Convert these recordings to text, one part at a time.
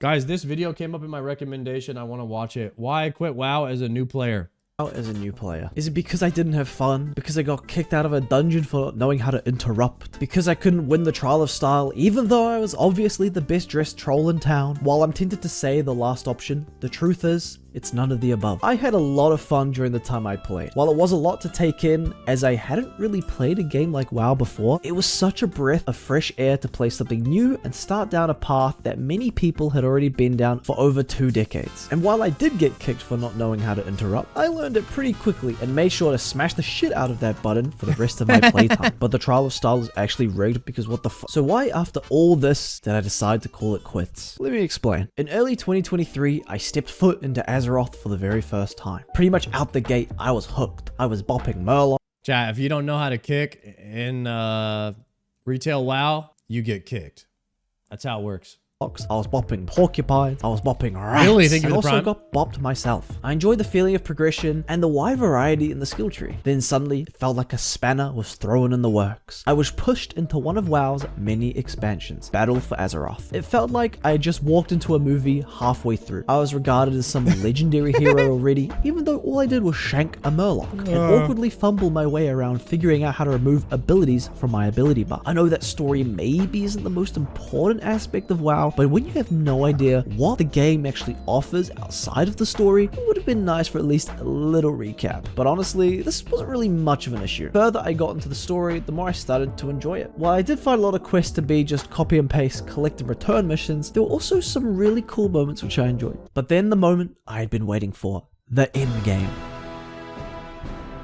Guys, this video came up in my recommendation. I want to watch it. Why I quit WoW as a new player. As a new player? Is it because I didn't have fun? Because I got kicked out of a dungeon for not knowing how to interrupt? Because I couldn't win the Trial of Style even though I was obviously the best dressed troll in town? While I'm tempted to say the last option, the truth is, it's none of the above. I had a lot of fun during the time I played. While it was a lot to take in, as I hadn't really played a game like WoW before, it was such a breath of fresh air to play something new and start down a path that many people had already been down for over 2 decades. And while I did get kicked for not knowing how to interrupt, I learned it pretty quickly and made sure to smash the shit out of that button for the rest of my playtime. But the Trial of Style is actually rigged because what the fuck? So why after all this did I decide to call it quits? Let me explain. In early 2023, I stepped foot into Azeroth for the very first time. Pretty much out the gate, I was hooked. I was bopping Murloc. Chat, if you don't know how to kick in retail WoW, you get kicked. That's how it works. I was bopping porcupines, I was bopping rats, Really? Thank you and for the also prime. got bopped myself. I enjoyed the feeling of progression and the wide variety in the skill tree. Then suddenly, it felt like a spanner was thrown in the works. I was pushed into one of WoW's many expansions, Battle for Azeroth. It felt like I had just walked into a movie halfway through. I was regarded as some legendary hero already, even though all I did was shank a Murloc and awkwardly fumble my way around figuring out how to remove abilities from my ability bar. I know that story maybe isn't the most important aspect of WoW, but when you have no idea what the game actually offers outside of the story, it would have been nice for at least a little recap. But honestly, this wasn't really much of an issue. The further I got into the story, the more I started to enjoy it. While I did find a lot of quests to be just copy and paste, collect and return missions, there were also some really cool moments which I enjoyed. But then the moment I had been waiting for, the end game.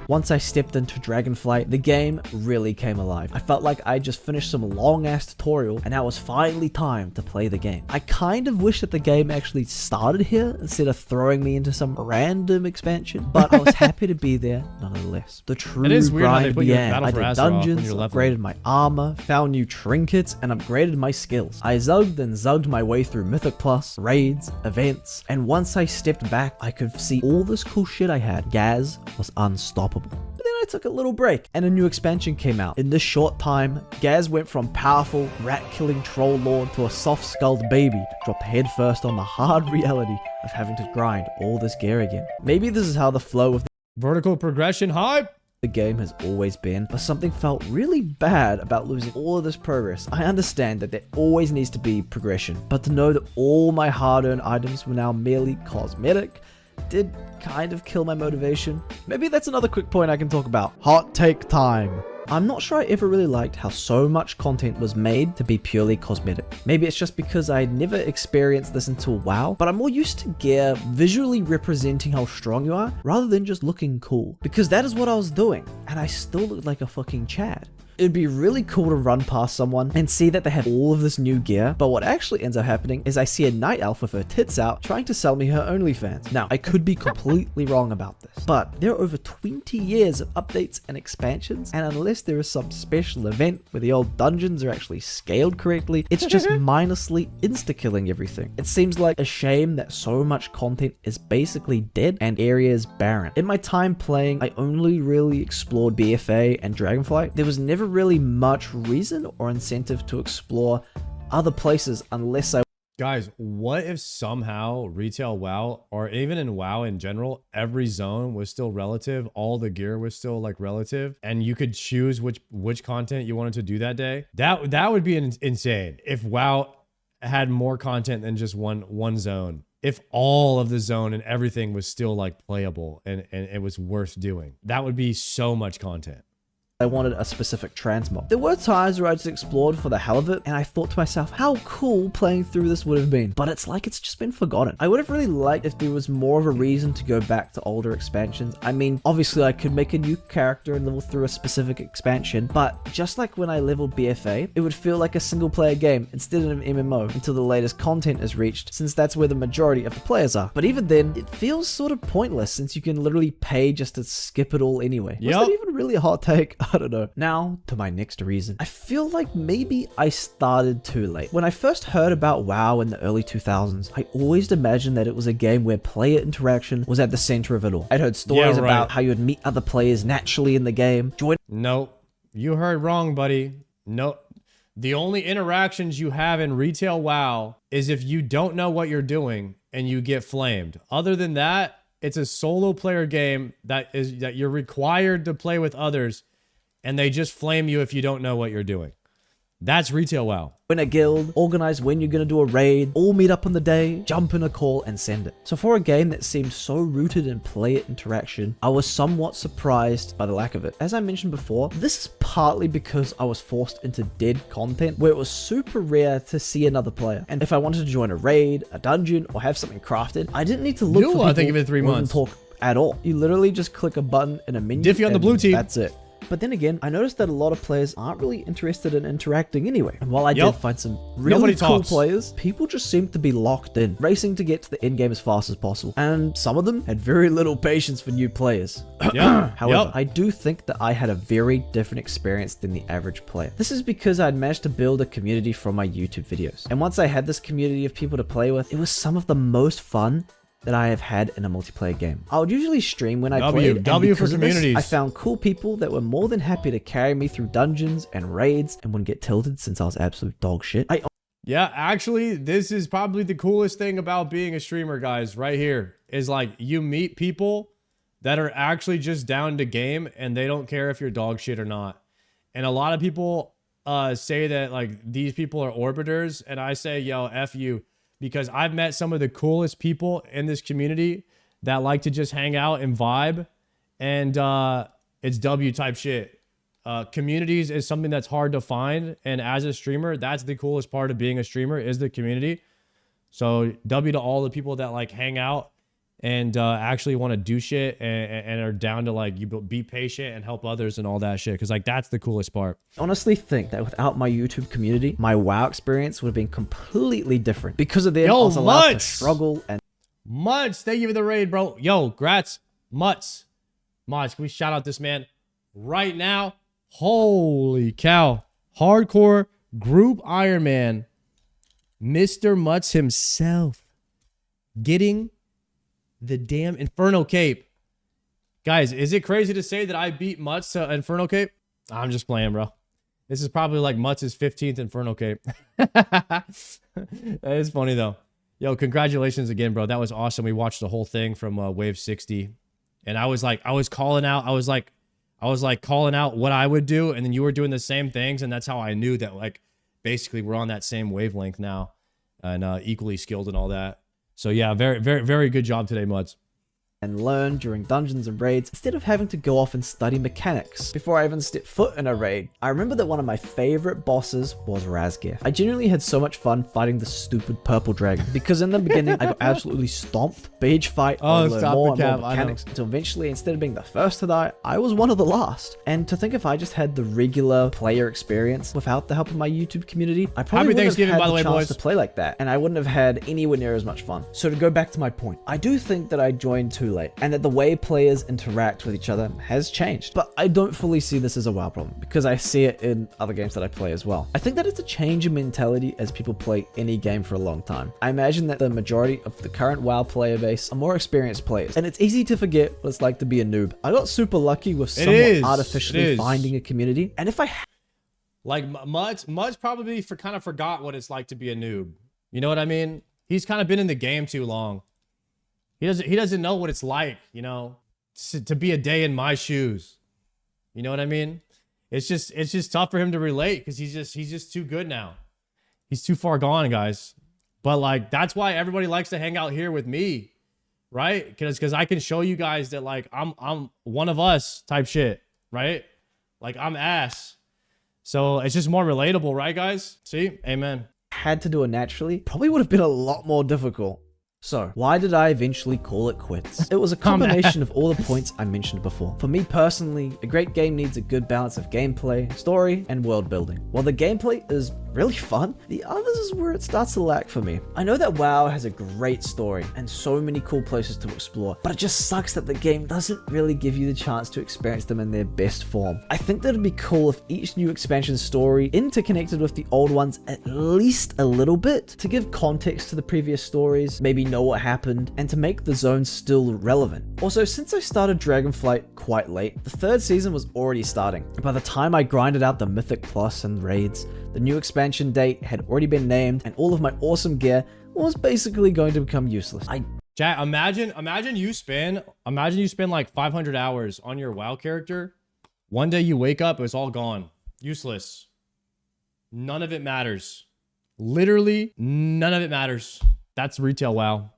Once I stepped into Dragonflight, the game really came alive. I felt like I just finished some long ass tutorial and now it was finally time to play the game. I kind of wish that the game actually started here instead of throwing me into some random expansion, but I was happy to be there nonetheless. The true grind began. I did dungeons, upgraded my armor, found new trinkets, and upgraded my skills. I zugged and zugged my way through Mythic Plus, raids, events, and once I stepped back, I could see all this cool shit I had. Gaz was unstoppable. But then I took a little break and a new expansion came out. In this short time, Gaz went from powerful, rat-killing troll lord to a soft-skulled baby, dropped headfirst on the hard reality of having to grind all this gear again. Maybe this is how the flow of Vertical progression hype. the game has always been, but something felt really bad about losing all of this progress. I understand that there always needs to be progression, but to know that all my hard-earned items were now merely cosmetic did kind of kill my motivation. Maybe that's another quick point I can talk about. Hot take time. I'm not sure I ever really liked how so much content was made to be purely cosmetic. Maybe it's just because I had never experienced this until WoW, but I'm more used to gear visually representing how strong you are rather than just looking cool. Because that is what I was doing, and I still looked like a fucking Chad. It'd be really cool to run past someone and see that they have all of this new gear, but what actually ends up happening is I see a night elf with her tits out trying to sell me her OnlyFans. Now, I could be completely wrong about this, but there are over 20 years of updates and expansions, and unless there is some special event where the old dungeons are actually scaled correctly, it's just mindlessly insta-killing everything. It seems like a shame that so much content is basically dead and areas barren. In my time playing, I only really explored BFA and Dragonflight. There was never really much reason or incentive to explore other places unless I... Guys, what if somehow retail WoW, or even in WoW in general, every zone was still relative, all the gear was still like relative, and you could choose which content you wanted to do that day? That would be insane. If WoW had more content than just one zone. If all of the zone and everything was still like playable and it was worth doing. That would be so much content. I wanted a specific transmog. There were times where I just explored for the hell of it, and I thought to myself how cool playing through this would have been, but it's like it's just been forgotten. I would have really liked if there was more of a reason to go back to older expansions. I mean, obviously I could make a new character and level through a specific expansion, but just like when I leveled BFA, it would feel like a single player game instead of an MMO until the latest content is reached, since that's where the majority of the players are. But even then, it feels sort of pointless since you can literally pay just to skip it all anyway. Was that even really a hot take? I don't know. Now, to my next reason. I feel like maybe I started too late. When I first heard about WoW in the early 2000s, I always imagined that it was a game where player interaction was at the center of it all. I'd heard stories about how you would meet other players naturally in the game. No, you heard wrong, buddy. No, The only interactions you have in retail WoW is if you don't know what you're doing and you get flamed. Other than that, it's a solo player game that you're required to play with others, and they just flame you if you don't know what you're doing. That's retail WoW. Win a guild, organize when you're gonna do a raid, all meet up on the day, jump in a call and send it. So for a game that seemed so rooted in player interaction, I was somewhat surprised by the lack of it. As I mentioned before, this is partly because I was forced into dead content where it was super rare to see another player. And if I wanted to join a raid, a dungeon, or have something crafted, I didn't need to look for people I think of it 3 months. or even talk at all. You literally just click a button in a menu. Diffy on the blue team. That's it. But then again, I noticed that a lot of players aren't really interested in interacting anyway. And while I did find some really cool players, people just seemed to be locked in, racing to get to the end game as fast as possible. And some of them had very little patience for new players. However, I do think that I had a very different experience than the average player. This is because I'd managed to build a community from my YouTube videos. And once I had this community of people to play with, it was some of the most fun that I have had in a multiplayer game. I would usually stream when I played, and because of this, I found cool people that were more than happy to carry me through dungeons and raids and wouldn't get tilted since I was absolute dog shit. Yeah, actually, this is probably the coolest thing about being a streamer, guys, right here, is like you meet people that are actually just down to game and they don't care if you're dog shit or not. And a lot of people say that like these people are orbiters, and I say, yo, F you. Because I've met some of the coolest people in this community that like to just hang out and vibe. And it's W type shit. Communities is something that's hard to find. And as a streamer, that's the coolest part of being a streamer is the community. So W to all the people that like hang out and actually want to do shit and are down to like you be patient and help others and all that shit, because like that's the coolest part. I honestly think that without my YouTube community, my WoW experience would have been completely different. Because of them, I was allowed to struggle. And Mutts, thank you for the raid, bro. Yo, grats, Mutts. Mods, can we shout out this man right now? Holy cow. Hardcore group Iron Man, Mr. Mutts himself, getting the damn Inferno Cape. Guys, is it crazy to say that I beat Mutts to Inferno Cape? I'm just playing, bro. This is probably like Mutts' 15th Inferno Cape. That is funny, though. Yo, congratulations again, bro. That was awesome. We watched the whole thing from Wave 60. And I was calling out. I was like calling out what I would do. And then you were doing the same things. And that's how I knew that, like, basically we're on that same wavelength now. And equally skilled and all that. So yeah, very, very, very good job today, Muds. And learn during dungeons and raids instead of having to go off and study mechanics before I even stepped foot in a raid. I remember that one of my favorite bosses was Razgir. I genuinely had so much fun fighting the stupid purple dragon because in the beginning I got absolutely stomped, but each fight I learned more and more mechanics until eventually, instead of being the first to die, I was one of the last. And to think if I just had the regular player experience without the help of my YouTube community, I probably wouldn't have had the chance to play like that, and I wouldn't have had anywhere near as much fun. So to go back to my point, I do think that I joined too late, and that the way players interact with each other has changed. But I don't fully see this as a WoW problem, because I see it in other games that I play as well. I think that it's a change in mentality as people play any game for a long time. I imagine that the majority of the current WoW player base are more experienced players, and it's easy to forget what it's like to be a noob. I got super lucky with somewhat artificially finding a community, and if I like Mud's probably kind of forgot what it's like to be a noob. You know what I mean? He's kind of been in the game too long. He doesn't know what it's like, you know, to be a day in my shoes. You know what I mean? It's just tough for him to relate because he's just too good now. He's too far gone, guys. But like that's why everybody likes to hang out here with me, right? Because I can show you guys that like I'm one of us type shit, right? Like I'm ass. So it's just more relatable, right, guys? See? Amen. Had to do it naturally, probably would have been a lot more difficult. So, why did I eventually call it quits? It was a combination of all the points I mentioned before. For me personally, a great game needs a good balance of gameplay, story, and world building. While the gameplay is really fun, the others is where it starts to lack for me. I know that WoW has a great story and so many cool places to explore, but it just sucks that the game doesn't really give you the chance to experience them in their best form. I think that it'd be cool if each new expansion story interconnected with the old ones at least a little bit to give context to the previous stories, maybe know what happened and to make the zone still relevant. Also, since I started Dragonflight quite late, the 3rd season was already starting. By the time I grinded out the Mythic Plus and raids, the new expansion date had already been named and all of my awesome gear was basically going to become useless. Chat, imagine you spend like 500 hours on your WoW character. One day you wake up, it's all gone. Useless. None of it matters. Literally, none of it matters. That's retail WoW.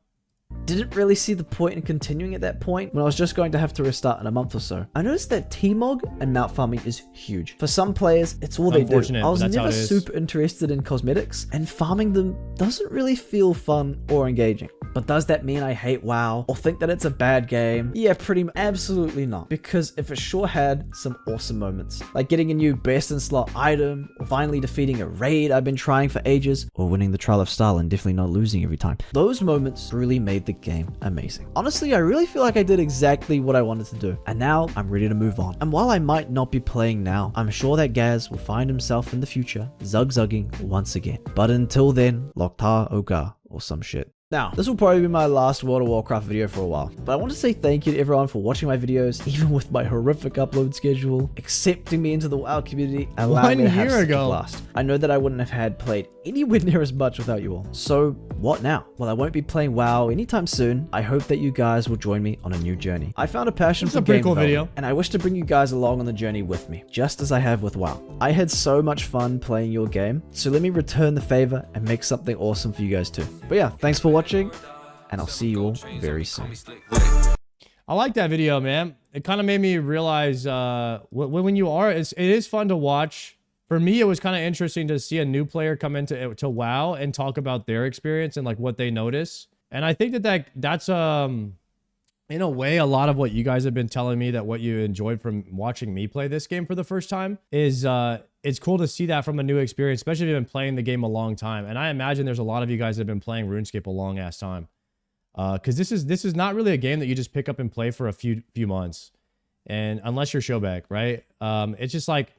Didn't really see the point in continuing at that point when I was just going to have to restart in a month or so. I noticed that T-Mog and mount farming is huge. For some players, it's all they do. I was never super interested in cosmetics, and farming them doesn't really feel fun or engaging. But does that mean I hate WoW or think that it's a bad game? Yeah, absolutely not. Because if it sure had some awesome moments, like getting a new best in slot item, or finally defeating a raid I've been trying for ages, or winning the Trial of Style and definitely not losing every time. Those moments really made the game amazing. Honestly, I really feel like I did exactly what I wanted to do, and now I'm ready to move on. And while I might not be playing now, I'm sure that Gaz will find himself in the future zug-zugging once again. But until then, Loktar Ogar or some shit. Now, this will probably be my last World of Warcraft video for a while, but I want to say thank you to everyone for watching my videos, even with my horrific upload schedule, accepting me into the WoW community, and allowing me to have such a blast. I know that I wouldn't have played anywhere near as much without you all. So, what now? Well, I won't be playing WoW anytime soon. I hope that you guys will join me on a new journey. I found a passion for game development, and I wish to bring you guys along on the journey with me, just as I have with WoW. I had so much fun playing your game, so let me return the favor and make something awesome for you guys too. But yeah, thanks for watching, and I'll see you all very soon. I like that video, man. It kind of made me realize when you are, it is fun to watch. For me, it was kind of interesting to see a new player come into WoW and talk about their experience and like what they notice. And I think that's in a way a lot of what you guys have been telling me, that what you enjoyed from watching me play this game for the first time is it's cool to see that from a new experience, especially if you've been playing the game a long time. And I imagine there's a lot of you guys that have been playing RuneScape a long ass time. Because this is not really a game that you just pick up and play for a few months, and unless you're showback, right? It's just like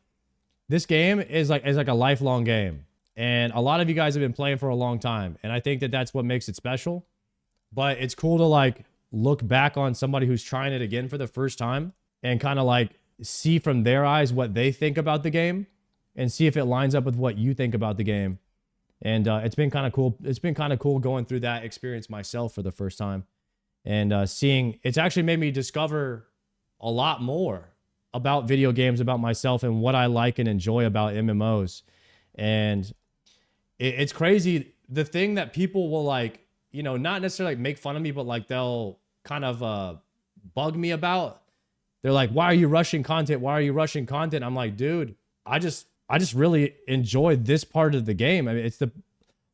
this game is like a lifelong game, and a lot of you guys have been playing for a long time, and I think that that's what makes it special. But it's cool to like look back on somebody who's trying it again for the first time and kind of like see from their eyes what they think about the game, and see if it lines up with what you think about the game. And it's been kind of cool. It's been kind of cool going through that experience myself for the first time, and seeing it's actually made me discover a lot more about video games, about myself, and what I like and enjoy about MMOs. And it's crazy. The thing that people will like, you know, not necessarily like make fun of me, but like they'll kind of bug me about. They're like, "Why are you rushing content? Why are you rushing content?" I'm like, dude, I just really enjoy this part of the game. I mean, it's the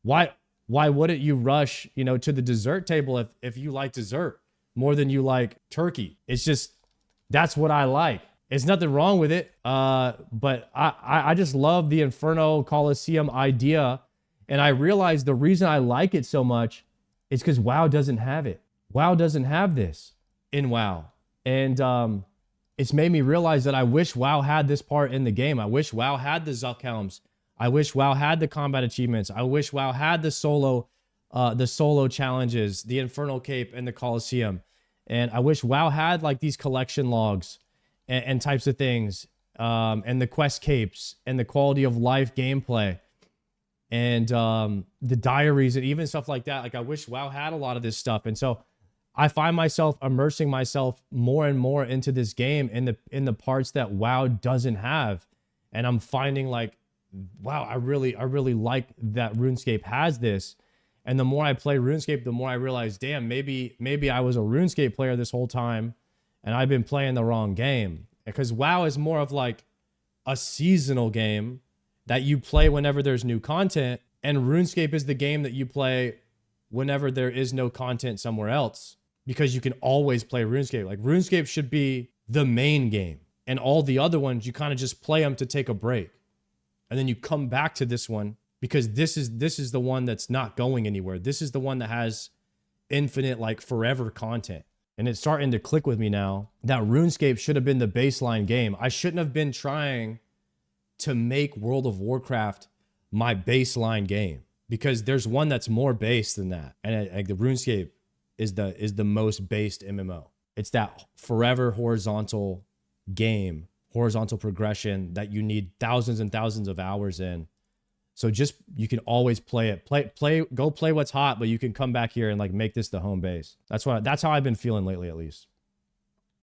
why wouldn't you rush, you know, to the dessert table if you like dessert more than you like turkey? It's just, that's what I like. It's nothing wrong with it. But I just love the Inferno Coliseum idea. And I realized the reason I like it so much is because WoW doesn't have it. WoW doesn't have this in WoW. And it's made me realize that I wish WoW had this part in the game. I wish WoW had the Zuck Helms. I wish WoW had the combat achievements. I wish WoW had the solo challenges, the Infernal Cape and the Coliseum. And I wish WoW had like these collection logs and types of things, and the quest capes and the quality of life gameplay and the diaries and even stuff like that. Like I wish WoW had a lot of this stuff. And so I find myself immersing myself more and more into this game in the parts that WoW doesn't have. And I'm finding like, wow, I really like that RuneScape has this. And the more I play RuneScape, the more I realize, damn, maybe I was a RuneScape player this whole time and I've been playing the wrong game. Because WoW is more of like a seasonal game that you play whenever there's new content, and RuneScape is the game that you play whenever there is no content somewhere else, because you can always play RuneScape. Like RuneScape should be the main game, and all the other ones you kind of just play them to take a break, and then you come back to this one because this is the one that's not going anywhere. This is the one that has infinite, like forever content. And it's starting to click with me now that RuneScape should have been the baseline game. I shouldn't have been trying to make World of Warcraft my baseline game. because there's one that's more based than that. And like the RuneScape is the most based MMO. It's that forever horizontal game, horizontal progression that you need thousands and thousands of hours in. So just, you can always play it. Go play what's hot, but you can come back here and like make this the home base. That's how I've been feeling lately, at least.